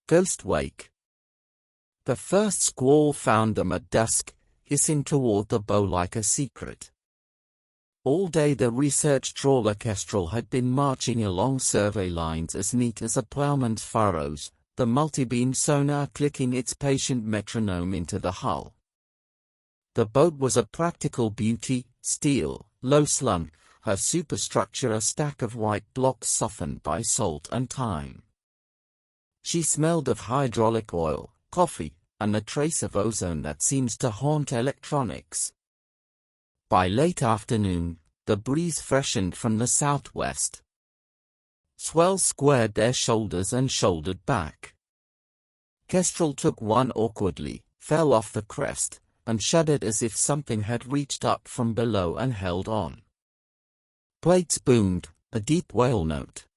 Ghost wake. The first squall found them at dusk, hissing toward the bow like a secret. All day the research trawler Kestrel had been marching along survey lines as neat as a plowman's furrows, the multi-beam sonar clicking its patient metronome into the hull. The boat was a practical beauty, steel, low-slung, her superstructure a stack of white blocks softened by salt and time. She smelled of hydraulic oil, coffee, and a trace of ozone that seems to haunt electronics. By late afternoon, the breeze freshened from the southwest. Swells squared their shoulders and shouldered back. Kestrel took one awkwardly, fell off the crest, and shuddered as if something had reached up from below and held on. Plates boomed, a deep whale note.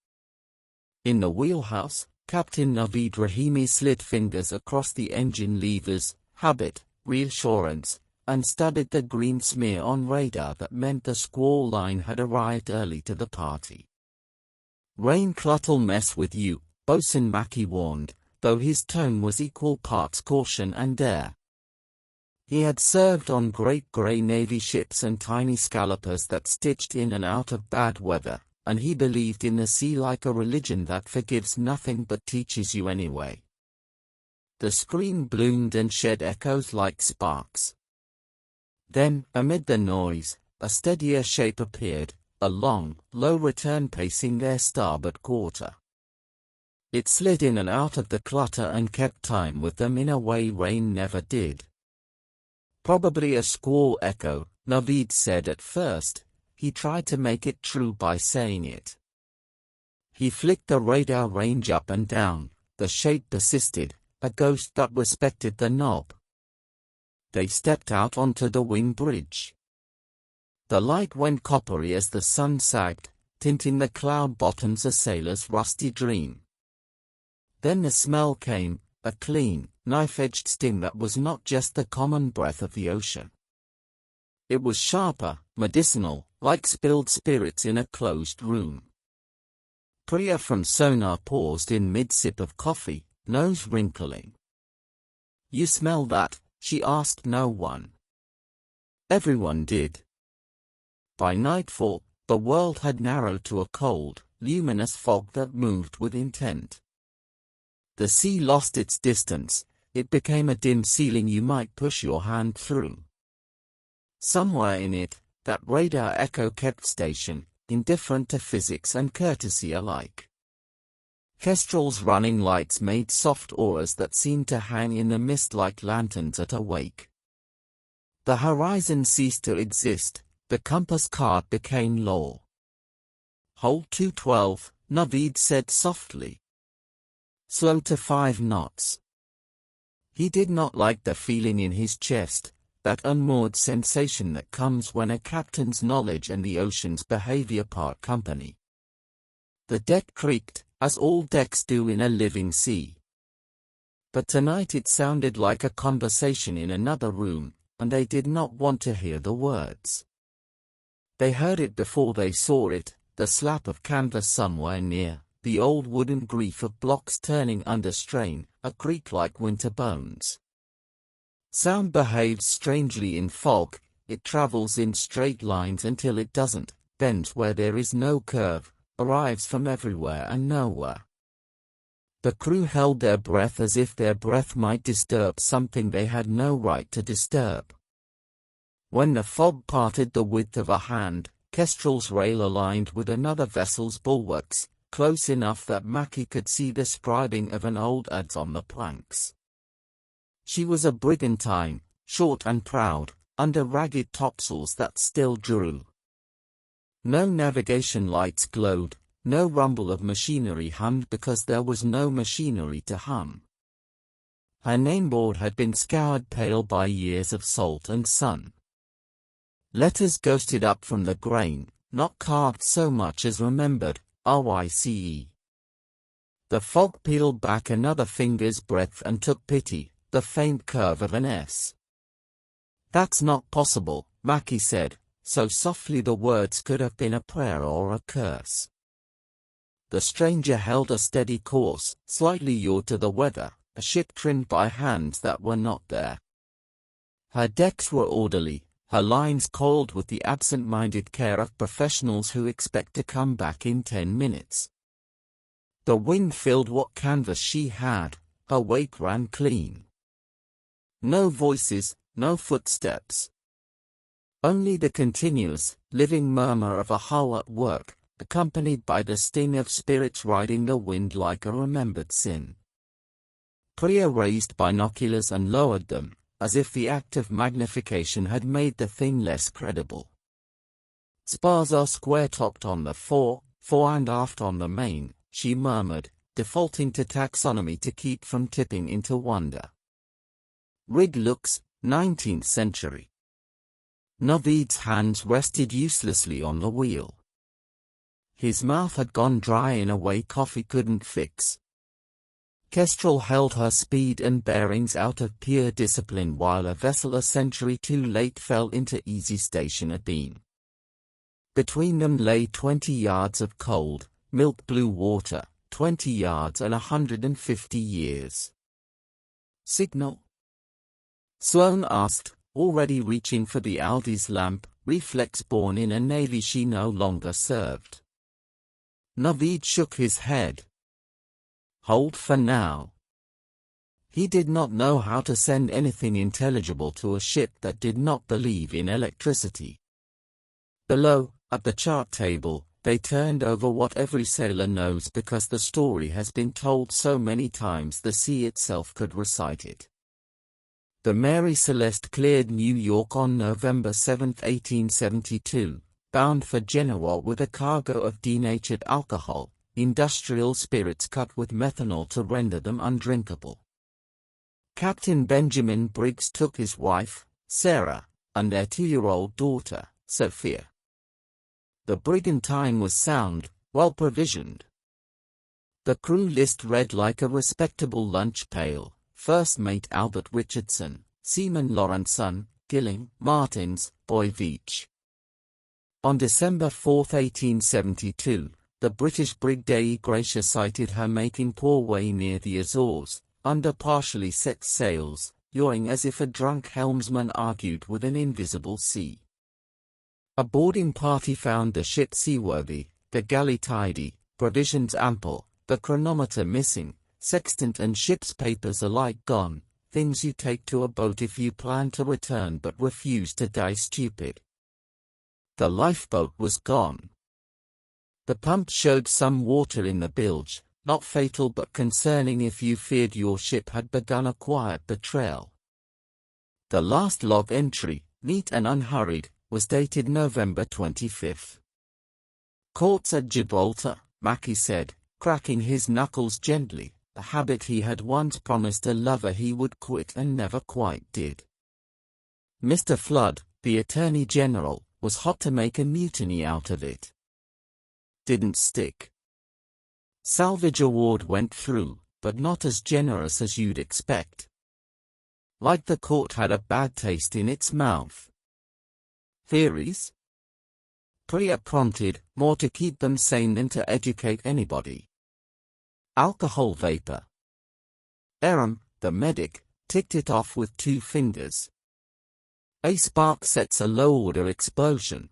In the wheelhouse, Captain Naveed Rahimi slid fingers across the engine levers, habit, reassurance, and studied the green smear on radar that meant the squall line had arrived early to the party. "Rain clut'll mess with you," Bosun Mackie warned, though his tone was equal parts caution and dare. He had served on great grey Navy ships and tiny scallopers that stitched in and out of bad weather, and he believed in the sea like a religion that forgives nothing but teaches you anyway. The scream bloomed and shed echoes like sparks. Then, amid the noise, a steadier shape appeared, a long, low return pacing their starboard quarter. It slid in and out of the clutter and kept time with them in a way rain never did. "Probably a squall echo," Naveed said at first. He tried to make it true by saying it. He flicked the radar range up and down. The shape persisted, a ghost that respected the knob. They stepped out onto the wing bridge. The light went coppery as the sun sagged, tinting the cloud bottoms a sailor's rusty dream. Then the smell came, a clean, knife-edged sting that was not just the common breath of the ocean. It was sharper, medicinal, like spilled spirits in a closed room. Priya from sonar paused in mid-sip of coffee, nose wrinkling. "You smell that?" she asked no one. Everyone did. By nightfall, the world had narrowed to a cold, luminous fog that moved with intent. The sea lost its distance, it became a dim ceiling you might push your hand through. Somewhere in it, that radar echo kept station, indifferent to physics and courtesy alike. Kestrel's running lights made soft auras that seemed to hang in the mist like lanterns at a wake. The horizon ceased to exist, the compass card became law. "Hold 212, Naveed said softly. "Slow to 5 knots. He did not like the feeling in his chest, that unmoored sensation that comes when a captain's knowledge and the ocean's behavior part company. The deck creaked, as all decks do in a living sea. But tonight it sounded like a conversation in another room, and they did not want to hear the words. They heard it before they saw it, the slap of canvas somewhere near, the old wooden grief of blocks turning under strain, a creak like winter bones. Sound behaves strangely in fog, it travels in straight lines until it doesn't, bends where there is no curve, arrives from everywhere and nowhere. The crew held their breath as if their breath might disturb something they had no right to disturb. When the fog parted the width of a hand, Kestrel's rail aligned with another vessel's bulwarks, close enough that Mackie could see the scribing of an old adze on the planks. She was a brigantine, short and proud, under ragged topsails that still drew. No navigation lights glowed, no rumble of machinery hummed because there was no machinery to hum. Her nameboard had been scoured pale by years of salt and sun. Letters ghosted up from the grain, not carved so much as remembered, RYCE. The fog peeled back another finger's breadth and took pity, the faint curve of an S. "That's not possible," Mackie said, so softly the words could have been a prayer or a curse. The stranger held a steady course, slightly yawed to the weather, a ship trimmed by hands that were not there. Her decks were orderly, her lines coiled with the absent-minded care of professionals who expect to come back in 10 minutes. The wind filled what canvas she had, her wake ran clean. No voices, no footsteps. Only the continuous, living murmur of a hull at work, accompanied by the sting of spirits riding the wind like a remembered sin. Priya raised binoculars and lowered them, as if the act of magnification had made the thing less credible. Spars are square-topped on the fore and aft on the main, she murmured, defaulting to taxonomy to keep from tipping into wonder. Rig looks, 19th century. Naveed's hands rested uselessly on the wheel. His mouth had gone dry in a way coffee couldn't fix. Kestrel held her speed and bearings out of pure discipline while a vessel a century too late fell into easy station abeam. Between them lay 20 yards of cold, milk-blue water, 20 yards and 150 years. Signal? Sloane asked, already reaching for the Aldi's lamp, reflex born in a navy she no longer served. Naveed shook his head. Hold for now. He did not know how to send anything intelligible to a ship that did not believe in electricity. Below, at the chart table, they turned over what every sailor knows because the story has been told so many times the sea itself could recite it. The Mary Celeste cleared New York on November 7, 1872, bound for Genoa with a cargo of denatured alcohol, industrial spirits cut with methanol to render them undrinkable. Captain Benjamin Briggs took his wife, Sarah, and their 2-year-old daughter, Sophia. The brigantine was sound, well provisioned. The crew list read like a respectable lunch pail: First Mate Albert Richardson, Seaman Lawrenson, Gilling, Martins, Boy Veach. On December 4, 1872, the British brig Dei Gratia sighted her making poor way near the Azores, under partially set sails, yawing as if a drunk helmsman argued with an invisible sea. A boarding party found the ship seaworthy, the galley tidy, provisions ample, the chronometer missing, sextant and ship's papers alike gone, things you take to a boat if you plan to return but refuse to die stupid. The lifeboat was gone. The pump showed some water in the bilge, not fatal but concerning if you feared your ship had begun a quiet betrayal. The last log entry, neat and unhurried, was dated November 25. Courts at Gibraltar, Mackie said, cracking his knuckles gently, a habit he had once promised a lover he would quit and never quite did. Mr. Flood, the Attorney General, was hot to make a mutiny out of it. Didn't stick. Salvage award went through, but not as generous as you'd expect. Like the court had a bad taste in its mouth. Theories? Priya prompted, more to keep them sane than to educate anybody. Alcohol vapor. Aram, the medic, ticked it off with 2 fingers. A spark sets a low-order explosion.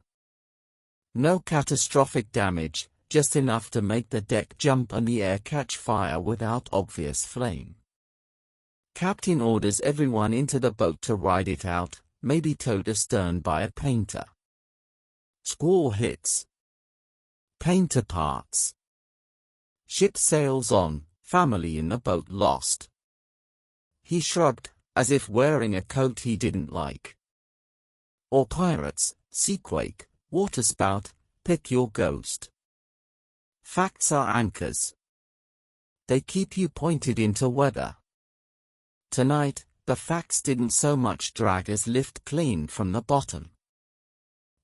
No catastrophic damage, just enough to make the deck jump and the air catch fire without obvious flame. Captain orders everyone into the boat to ride it out, maybe towed astern by a painter. Squall hits. Painter parts. Ship sails on, family in the boat lost. He shrugged, as if wearing a coat he didn't like. Or pirates, seaquake, waterspout, pick your ghost. Facts are anchors. They keep you pointed into weather. Tonight, the facts didn't so much drag as lift clean from the bottom.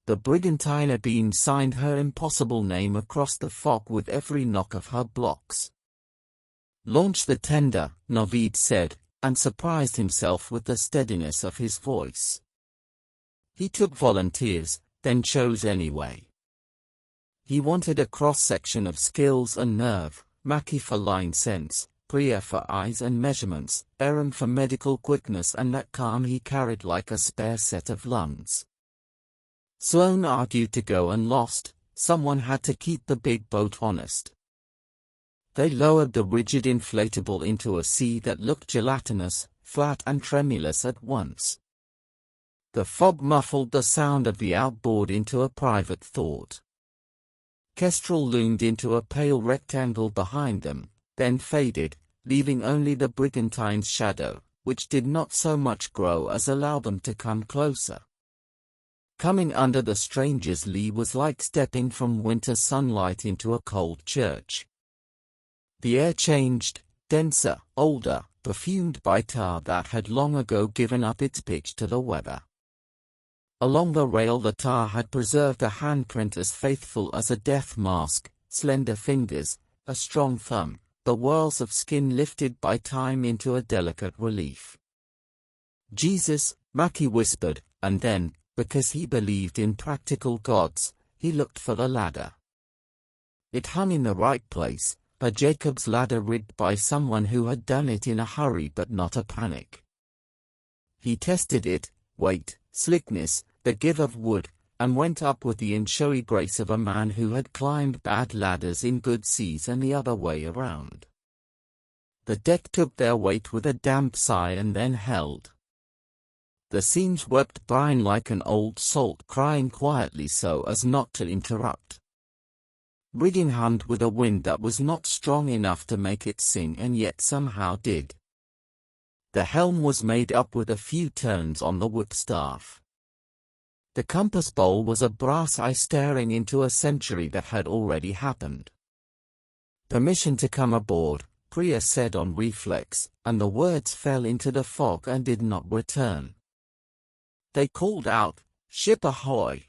The brigantine beam signed her impossible name across the fog with every knock of her blocks. Launch the tender, Naveed said, and surprised himself with the steadiness of his voice. He took volunteers, then chose anyway. He wanted a cross-section of skills and nerve, Mackie for line sense, Priya for eyes and measurements, Aaron for medical quickness, and that calm he carried like a spare set of lungs. Sloane argued to go and lost, someone had to keep the big boat honest. They lowered the rigid inflatable into a sea that looked gelatinous, flat and tremulous at once. The fog muffled the sound of the outboard into a private thought. Kestrel loomed into a pale rectangle behind them, then faded, leaving only the brigantine's shadow, which did not so much grow as allow them to come closer. Coming under the stranger's lee was like stepping from winter sunlight into a cold church. The air changed, denser, older, perfumed by tar that had long ago given up its pitch to the weather. Along the rail the tar had preserved a handprint as faithful as a death mask, slender fingers, a strong thumb, the whirls of skin lifted by time into a delicate relief. Jesus, Mackie whispered, and then, because he believed in practical gods, he looked for the ladder. It hung in the right place, a Jacob's ladder rigged by someone who had done it in a hurry but not a panic. He tested it, weight, slickness, the give of wood, and went up with the showy grace of a man who had climbed bad ladders in good seas and the other way around. The deck took their weight with a damp sigh and then held. The scene swept by like an old salt crying quietly so as not to interrupt. Rigging hummed with a wind that was not strong enough to make it sing and yet somehow did. The helm was made up with a few turns on the whipstaff. The compass bowl was a brass eye staring into a century that had already happened. "Permission to come aboard," Priya said on reflex, and the words fell into the fog and did not return. They called out, "Ship ahoy!"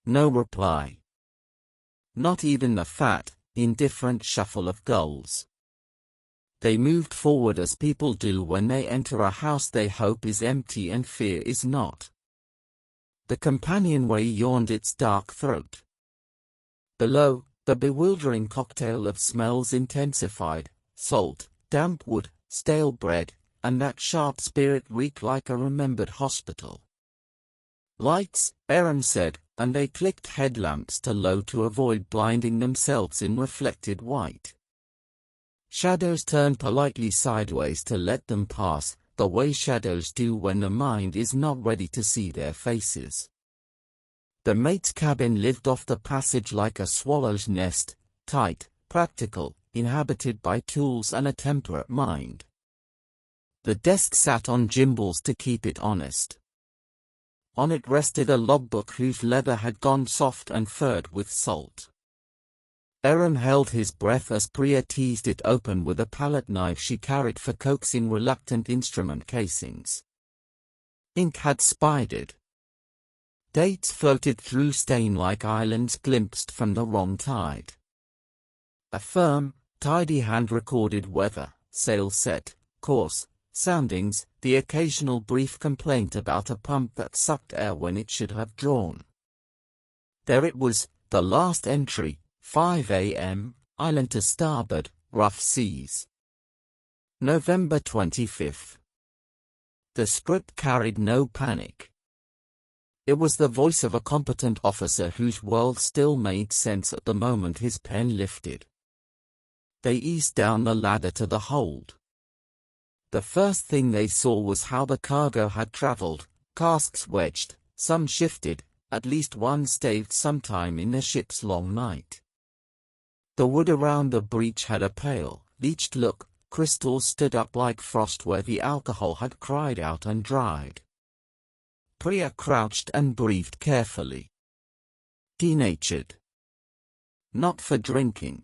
No reply. Not even the fat, indifferent shuffle of gulls. They moved forward as people do when they enter a house they hope is empty and fear is not. The companionway yawned its dark throat. Below, the bewildering cocktail of smells intensified, salt, damp wood, stale bread, and that sharp spirit reeked like a remembered hospital. "Lights," Aaron said, and they clicked headlamps to low to avoid blinding themselves in reflected white. Shadows turned politely sideways to let them pass, the way shadows do when the mind is not ready to see their faces. The mate's cabin lived off the passage like a swallow's nest, tight, practical, inhabited by tools and a temperate mind. The desk sat on gimbals to keep it honest. On it rested a logbook whose leather had gone soft and furred with salt. Aaron held his breath as Priya teased it open with a palette knife she carried for coaxing reluctant instrument casings. Ink had spidered. Dates floated through stain-like islands glimpsed from the wrong tide. A firm, tidy hand recorded weather, sail set, course, soundings, the occasional brief complaint about a pump that sucked air when it should have drawn. There it was, the last entry, 5 a.m., island to starboard, rough seas. November 25th. The script carried no panic. It was the voice of a competent officer whose world still made sense at the moment his pen lifted. They eased down the ladder to the hold. The first thing they saw was how the cargo had traveled, casks wedged, some shifted, at least one staved sometime in the ship's long night. The wood around the breach had a pale, bleached look, crystals stood up like frost where the alcohol had cried out and dried. Priya crouched and breathed carefully. Denatured. Not for drinking.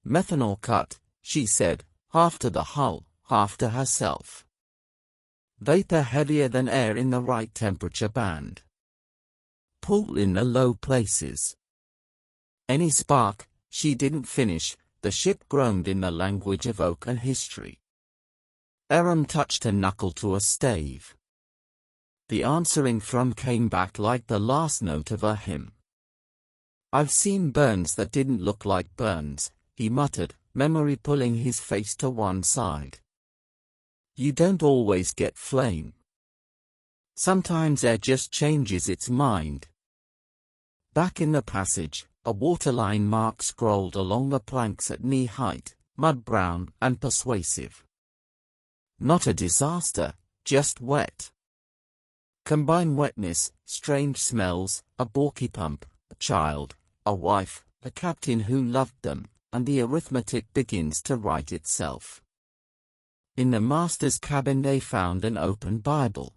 Methanol cut, she said, half to the hull, half to herself. Vapor heavier than air in the right temperature band. Pull in the low places. Any spark, she didn't finish, the ship groaned in the language of oak and history. Aaron touched a knuckle to a stave. The answering thrum came back like the last note of a hymn. "I've seen burns that didn't look like burns," he muttered, memory pulling his face to one side. "You don't always get flame. Sometimes air just changes its mind." Back in the passage, a waterline mark scrolled along the planks at knee height, mud-brown and persuasive. "Not a disaster, just wet." Combine wetness, strange smells, a balky pump, a child, a wife, a captain who loved them, and the arithmetic begins to write itself. In the master's cabin they found an open Bible.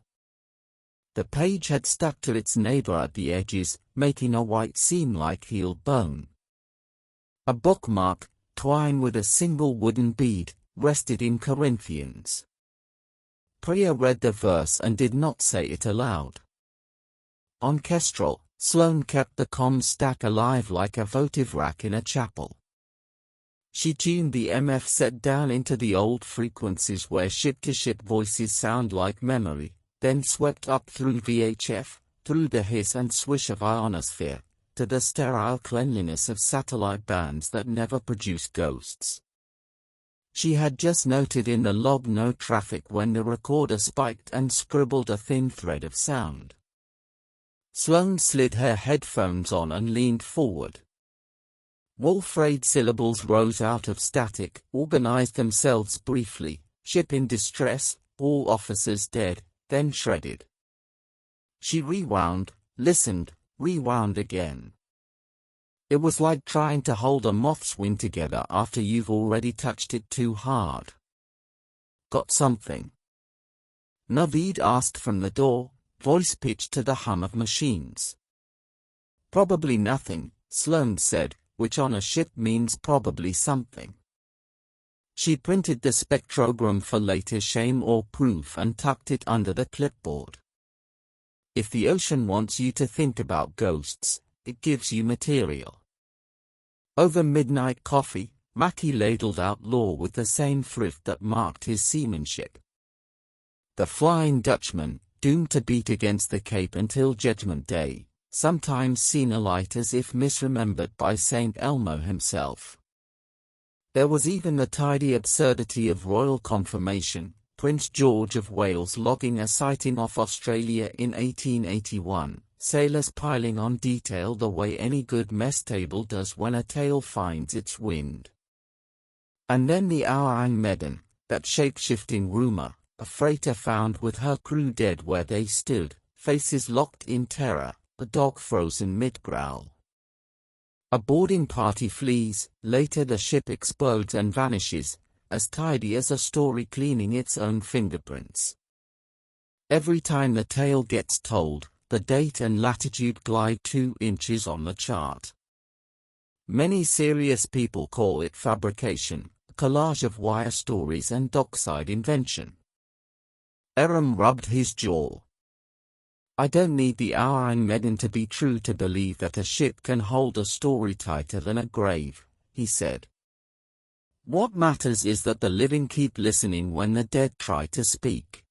The page had stuck to its neighbor at the edges, making a white seam like healed bone. A bookmark, twined with a single wooden bead, rested in Corinthians. Priya read the verse and did not say it aloud. On Kestrel, Sloane kept the comms stack alive like a votive rack in a chapel. She tuned the MF set down into the old frequencies where ship-to-ship voices sound like memory, then swept up through VHF, through the hiss and swish of ionosphere, to the sterile cleanliness of satellite bands that never produce ghosts. She had just noted in the log no traffic when the recorder spiked and scribbled a thin thread of sound. Sloane slid her headphones on and leaned forward. Wolf-frayed syllables rose out of static, organized themselves briefly: "Ship in distress, all officers dead," then shredded. She rewound, listened, rewound again. It was like trying to hold a moth's wing together after you've already touched it too hard. "Got something?" Naveed asked from the door, voice pitched to the hum of machines. "Probably nothing," Sloane said, which on a ship means probably something. She printed the spectrogram for later shame or proof and tucked it under the clipboard. "If the ocean wants you to think about ghosts, it gives you material." Over midnight coffee, Mackie ladled out lore with the same thrift that marked his seamanship. The Flying Dutchman, doomed to beat against the Cape until Judgment Day, sometimes seen alight as if misremembered by Saint Elmo himself. There was even the tidy absurdity of royal confirmation, Prince George of Wales logging a sighting off Australia in 1881. Sailors piling on detail the way any good mess table does when a tale finds its wind. And then the Flying Dutchman, that shape-shifting rumor, a freighter found with her crew dead where they stood, faces locked in terror, the dog frozen mid-growl. A boarding party flees, later the ship explodes and vanishes, as tidy as a story cleaning its own fingerprints. Every time the tale gets told, the date and latitude glide 2 inches on the chart. Many serious people call it fabrication, a collage of wire stories and dockside invention. Aram rubbed his jaw. "I don't need the Flying Dutchman to be true to believe that a ship can hold a story tighter than a grave," he said. "What matters is that the living keep listening when the dead try to speak."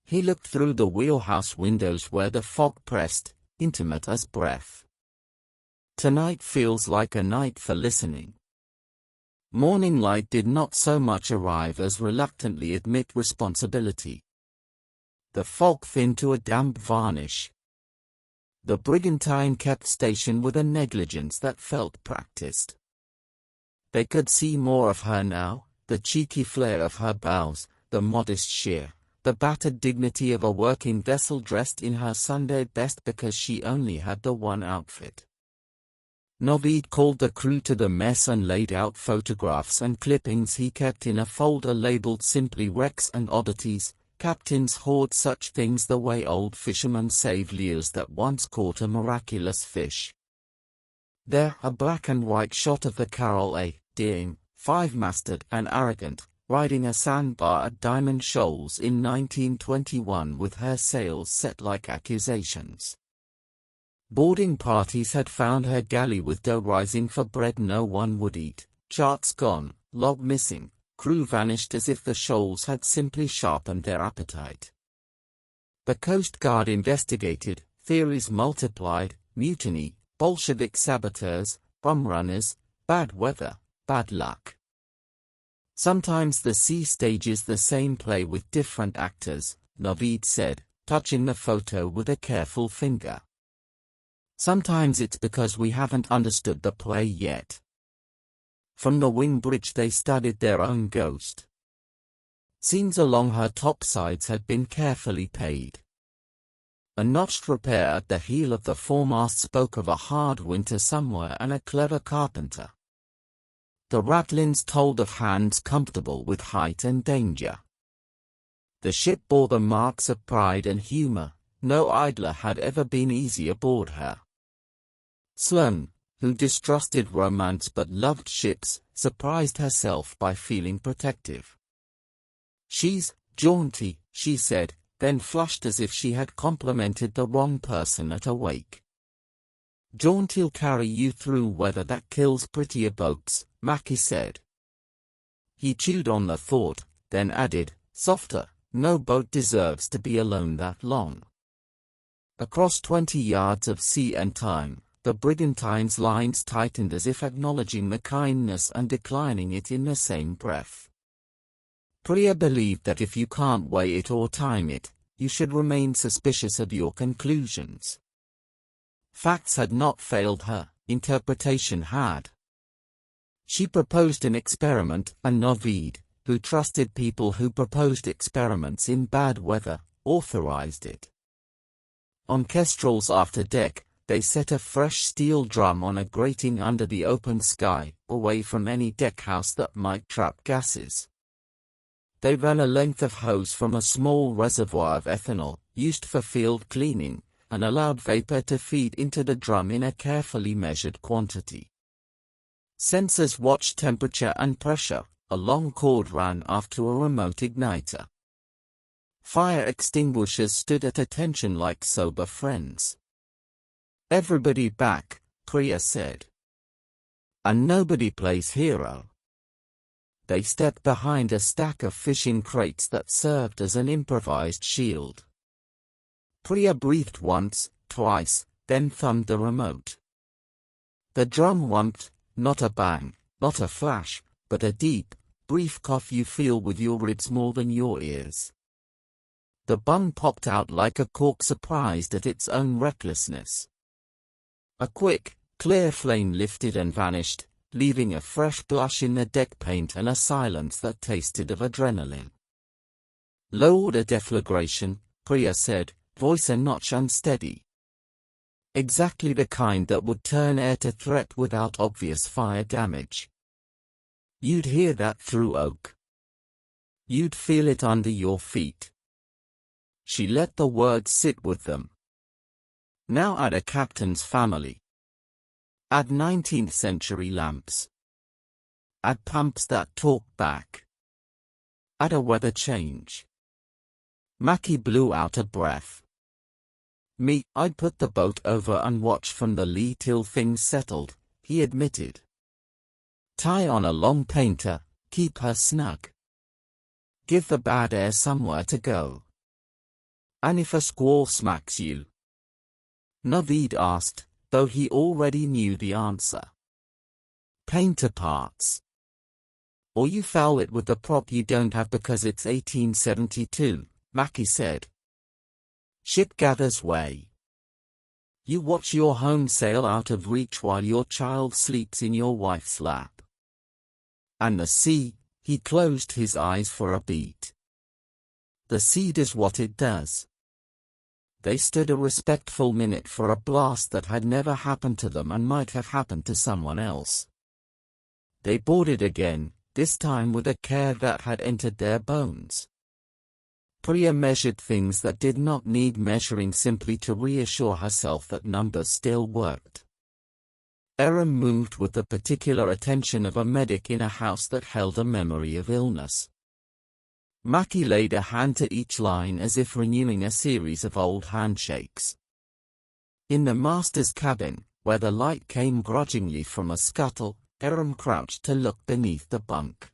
He looked through the wheelhouse windows where the fog pressed, intimate as breath. Tonight feels like a night for listening. Morning light did not so much arrive as reluctantly admit responsibility. The fog thinned to a damp varnish. The brigantine kept station with a negligence that felt practiced. They could see more of her now, the cheeky flare of her bows, the modest sheer, the battered dignity of a working vessel dressed in her Sunday best because she only had the one outfit. Naveed called the crew to the mess and laid out photographs and clippings he kept in a folder labeled simply Wrecks and Oddities. Captains hoard such things the way old fishermen save lures that once caught a miraculous fish. There, a black and white shot of the Carroll A, Deering, 5-masted and arrogant, riding a sandbar at Diamond Shoals in 1921 with her sails set like accusations. Boarding parties had found her galley with dough rising for bread no one would eat, charts gone, log missing, crew vanished as if the shoals had simply sharpened their appetite. The Coast Guard investigated, theories multiplied, mutiny, Bolshevik saboteurs, bomb runners, bad weather, bad luck. Sometimes the sea stages the same play with different actors, Naveed said, touching the photo with a careful finger. Sometimes it's because we haven't understood the play yet. From the wing bridge they studied their own ghost. Scenes along her topsides had been carefully paid. A notched repair at the heel of the foremast spoke of a hard winter somewhere and a clever carpenter. The ratlins told of hands comfortable with height and danger. The ship bore the marks of pride and humor. No idler had ever been easy aboard her. Sloane, who distrusted romance but loved ships, surprised herself by feeling protective. "She's jaunty," she said, then flushed as if she had complimented the wrong person at a wake. "Jaunty'll carry you through weather that kills prettier boats," Mackie said. He chewed on the thought, then added, "Softer, no boat deserves to be alone that long." Across 20 yards of sea and time, the brigantine's lines tightened as if acknowledging the kindness and declining it in the same breath. Priya believed that if you can't weigh it or time it, you should remain suspicious of your conclusions. Facts had not failed her, interpretation had. She proposed an experiment, and Naveed, who trusted people who proposed experiments in bad weather, authorized it. On Kestrel's afterdeck, they set a fresh steel drum on a grating under the open sky, away from any deckhouse that might trap gases. They ran a length of hose from a small reservoir of ethanol, used for field cleaning, and allowed vapor to feed into the drum in a carefully measured quantity. Sensors watched temperature and pressure. A long cord ran after a remote igniter. Fire extinguishers stood at attention like sober friends. "Everybody back," Priya said. "And nobody plays hero." They stepped behind a stack of fishing crates that served as an improvised shield. Priya breathed once, twice, then thumbed the remote. The drum wumped, not a bang, not a flash, but a deep, brief cough you feel with your ribs more than your ears. The bung popped out like a cork, surprised at its own recklessness. A quick, clear flame lifted and vanished, leaving a fresh blush in the deck paint and a silence that tasted of adrenaline. "Low-order deflagration," Priya said, voice a notch unsteady. "Exactly the kind that would turn air to threat without obvious fire damage. You'd hear that through oak. You'd feel it under your feet." She let the words sit with them. "Now add a captain's family. Add 19th century lamps. Add pumps that talk back. Add a weather change." Mackie blew out a breath. "Me, I'd put the boat over and watch from the lee till things settled," he admitted. "Tie on a long painter, keep her snug. Give the bad air somewhere to go. And if a squall smacks you?" Naveed asked, though he already knew the answer. "Painter parts. Or you foul it with the prop you don't have because it's 1872, Mackie said. "Ship gathers way. You watch your home sail out of reach while your child sleeps in your wife's lap. And the sea," he closed his eyes for a beat. "The sea does what it does." They stood a respectful minute for a blast that had never happened to them and might have happened to someone else. They boarded again, this time with a care that had entered their bones. Priya measured things that did not need measuring simply to reassure herself that numbers still worked. Aram moved with the particular attention of a medic in a house that held a memory of illness. Mackie laid a hand to each line as if renewing a series of old handshakes. In the master's cabin, where the light came grudgingly from a scuttle, Aram crouched to look beneath the bunk.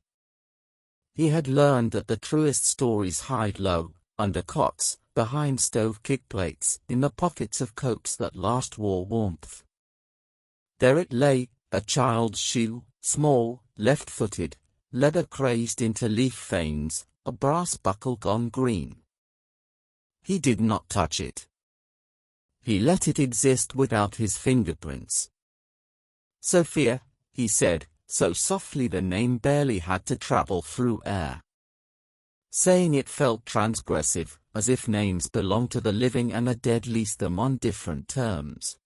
He had learned that the truest stories hide low, under cots, behind stove kick plates, in the pockets of coats that last wore warmth. There it lay, a child's shoe, small, left-footed, leather crazed into leaf veins, a brass buckle gone green. He did not touch it. He let it exist without his fingerprints. "Sophia," he said, so softly the name barely had to travel through air. Saying it felt transgressive, as if names belonged to the living and the dead leased them on different terms.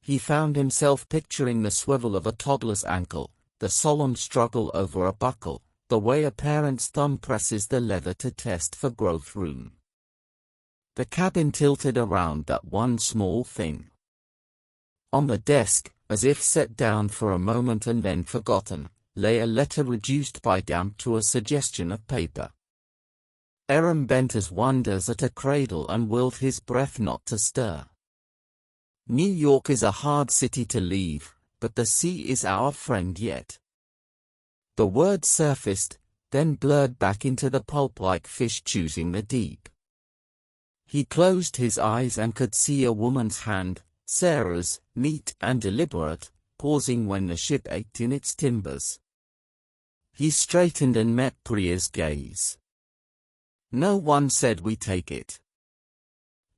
He found himself picturing the swivel of a toddler's ankle, the solemn struggle over a buckle, the way a parent's thumb presses the leather to test for growth room. The cabin tilted around that one small thing. On the desk, as if set down for a moment and then forgotten, lay a letter reduced by damp to a suggestion of paper. Aram bent his wonders at a cradle and willed his breath not to stir. "New York is a hard city to leave, but the sea is our friend yet." The words surfaced, then blurred back into the pulp like fish choosing the deep. He closed his eyes and could see a woman's hand, Sarah's, neat and deliberate, pausing when the ship ached in its timbers. He straightened and met Priya's gaze. "No one said we take it."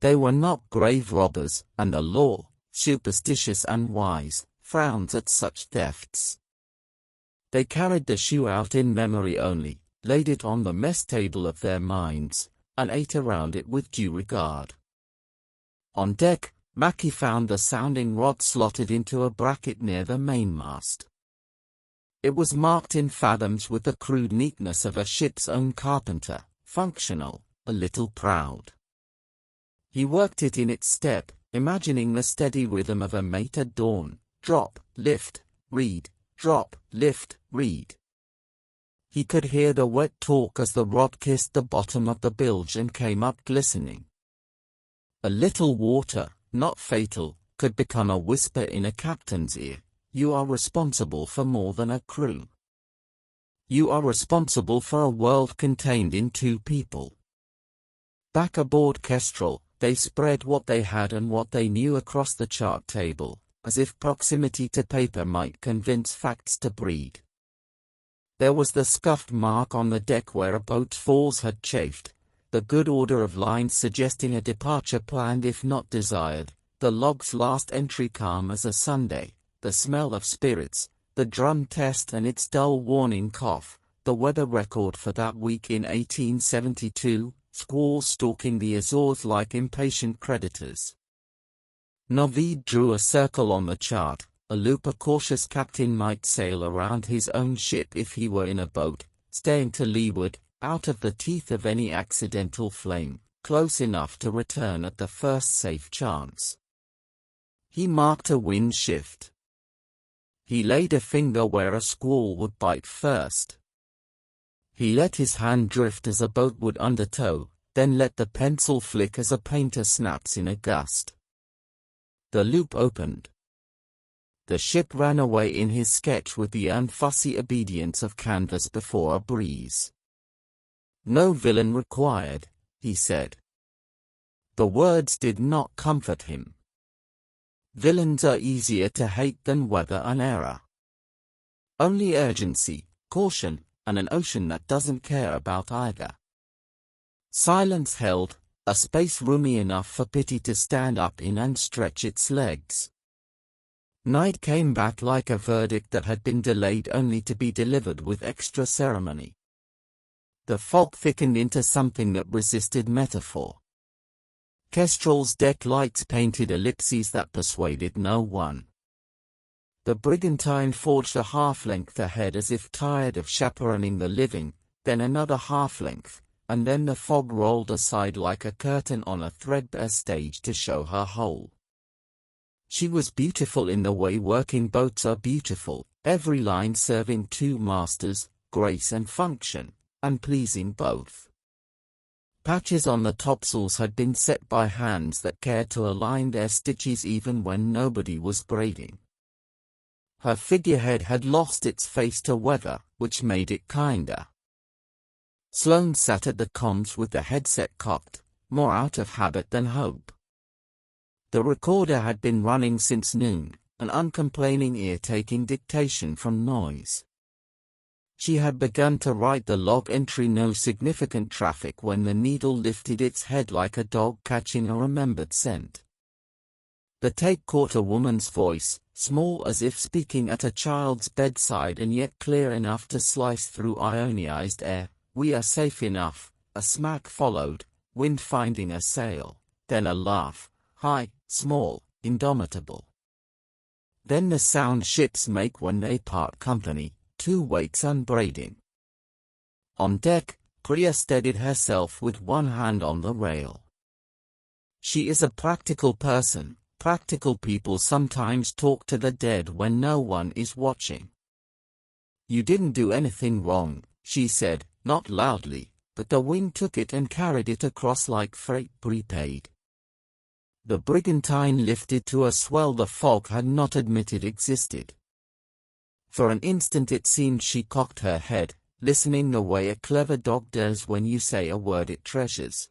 They were not grave robbers, and the law, superstitious and wise, frowns at such thefts. They carried the shoe out in memory only, laid it on the mess table of their minds, and ate around it with due regard. On deck, Mackie found the sounding rod slotted into a bracket near the mainmast. It was marked in fathoms with the crude neatness of a ship's own carpenter, functional, a little proud. He worked it in its step, imagining the steady rhythm of a mate at dawn: drop, lift, read, drop, lift, read. He could hear the wet talk as the rod kissed the bottom of the bilge and came up glistening. A little water, not fatal, could become a whisper in a captain's ear: "You are responsible for more than a crew. You are responsible for a world contained in two people." Back aboard Kestrel, they spread what they had and what they knew across the chart table, as if proximity to paper might convince facts to breed. There was the scuffed mark on the deck where a boat's falls had chafed, the good order of lines suggesting a departure planned if not desired, the log's last entry calm as a Sunday, the smell of spirits, the drum test and its dull warning cough, the weather record for that week in 1872, squalls stalking the Azores like impatient creditors. Navid drew a circle on the chart, a loop a cautious captain might sail around his own ship if he were in a boat, staying to leeward, out of the teeth of any accidental flame, close enough to return at the first safe chance. He marked a wind shift. He laid a finger where a squall would bite first. He let his hand drift as a boat would undertow, then let the pencil flick as a painter snaps in a gust. The loop opened. The ship ran away in his sketch with the unfussy obedience of canvas before a breeze. "No villain required," he said. The words did not comfort him. Villains are easier to hate than weather and error. Only urgency, caution, and an ocean that doesn't care about either. Silence held, a space roomy enough for pity to stand up in and stretch its legs. Night came back like a verdict that had been delayed only to be delivered with extra ceremony. The fog thickened into something that resisted metaphor. Kestrel's deck lights painted ellipses that persuaded no one. The brigantine forged a half-length ahead as if tired of chaperoning the living, then another half-length, and then the fog rolled aside like a curtain on a threadbare stage to show her whole. She was beautiful in the way working boats are beautiful, every line serving two masters, grace and function, and pleasing both. Patches on the topsails had been set by hands that cared to align their stitches even when nobody was braiding. Her figurehead had lost its face to weather, which made it kinder. Sloane sat at the comms with the headset cocked, more out of habit than hope. The recorder had been running since noon, an uncomplaining ear taking dictation from noise. She had begun to write the log entry "no significant traffic" when the needle lifted its head like a dog catching a remembered scent. The tape caught a woman's voice, small as if speaking at a child's bedside and yet clear enough to slice through ionized air. "We are safe enough." A smack followed, wind finding a sail. Then a laugh, high, small, indomitable. Then the sound ships make when they part company, two weights unbraiding. On deck, Priya steadied herself with one hand on the rail. She is a practical person. Practical people sometimes talk to the dead when no one is watching. "You didn't do anything wrong," she said, not loudly, but the wind took it and carried it across like freight prepaid. The brigantine lifted to a swell the fog had not admitted existed. For an instant it seemed she cocked her head, listening the way a clever dog does when you say a word it treasures.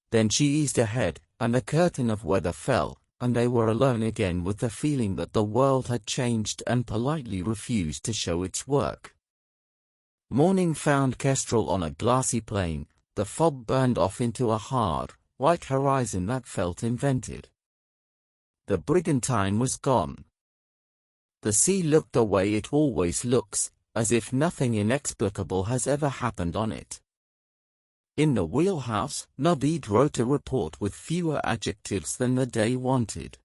Then she eased ahead, and the curtain of weather fell, and they were alone again with the feeling that the world had changed and politely refused to show its work. Morning found Kestrel on a glassy plain. The fog burned off into a hard, white horizon that felt invented. The brigantine was gone. The sea looked the way it always looks, as if nothing inexplicable has ever happened on it. In the wheelhouse, Naveed wrote a report with fewer adjectives than the day wanted.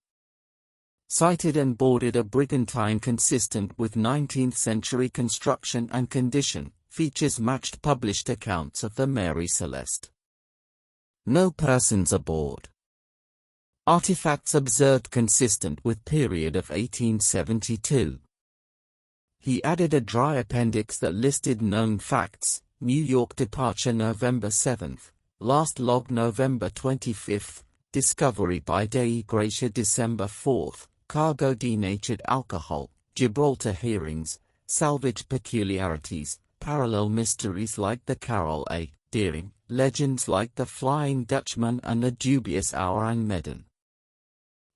Sighted and boarded a brigantine consistent with 19th century construction and condition. Features matched published accounts of the Mary Celeste. No persons aboard. Artifacts observed consistent with period of 1872. He added a dry appendix that listed known facts. New York departure November 7th, last log November 25th, discovery by Dei Gracia December 4th, cargo denatured alcohol, Gibraltar hearings, salvage peculiarities, parallel mysteries like the Carroll A, Deering, legends like the Flying Dutchman and the dubious Orang Medan.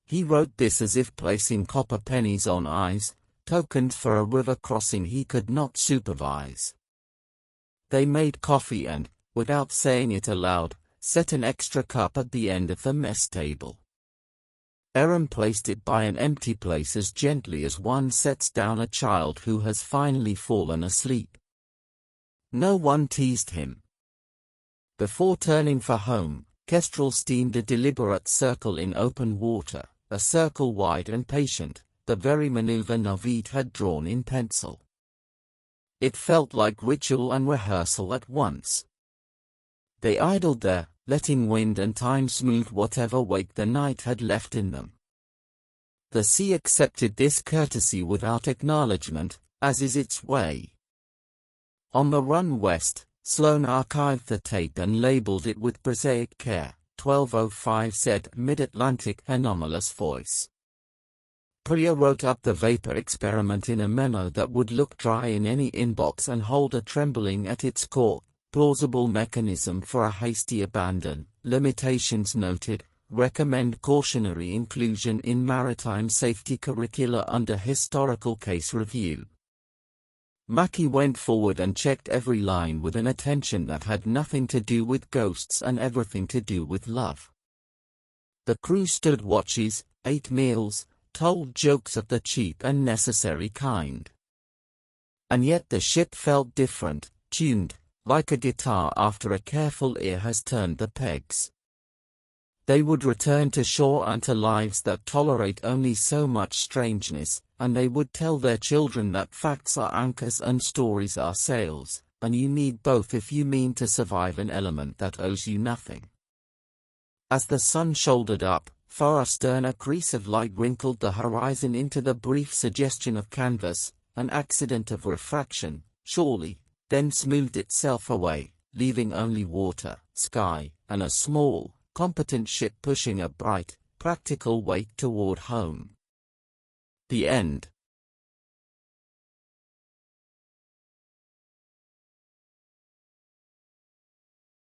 He wrote this as if placing copper pennies on eyes, tokens for a river crossing he could not supervise. They made coffee and, without saying it aloud, set an extra cup at the end of the mess table. Aaron placed it by an empty place as gently as one sets down a child who has finally fallen asleep. No one teased him. Before turning for home, Kestrel steamed a deliberate circle in open water, a circle wide and patient, the very maneuver Naveed had drawn in pencil. It felt like ritual and rehearsal at once. They idled there, letting wind and time smooth whatever wake the night had left in them. The sea accepted this courtesy without acknowledgement, as is its way. On the run west, Sloan archived the tape and labeled it with prosaic care. 12:05 said Mid-Atlantic anomalous voice. Priya wrote up the vapor experiment in a memo that would look dry in any inbox and hold a trembling at its core. Plausible mechanism for a hasty abandon. Limitations noted. Recommend cautionary inclusion in maritime safety curricula under historical case review. Mackie went forward and checked every line with an attention that had nothing to do with ghosts and everything to do with love. The crew stood watches, ate meals, told jokes of the cheap and necessary kind. And yet the ship felt different, tuned, like a guitar after a careful ear has turned the pegs. They would return to shore and to lives that tolerate only so much strangeness, and they would tell their children that facts are anchors and stories are sails, and you need both if you mean to survive an element that owes you nothing. As the sun shouldered up, far astern a crease of light wrinkled the horizon into the brief suggestion of canvas, an accident of refraction, surely, then smoothed itself away, leaving only water, sky, and a small, competent ship pushing a bright, practical wake toward home. The end.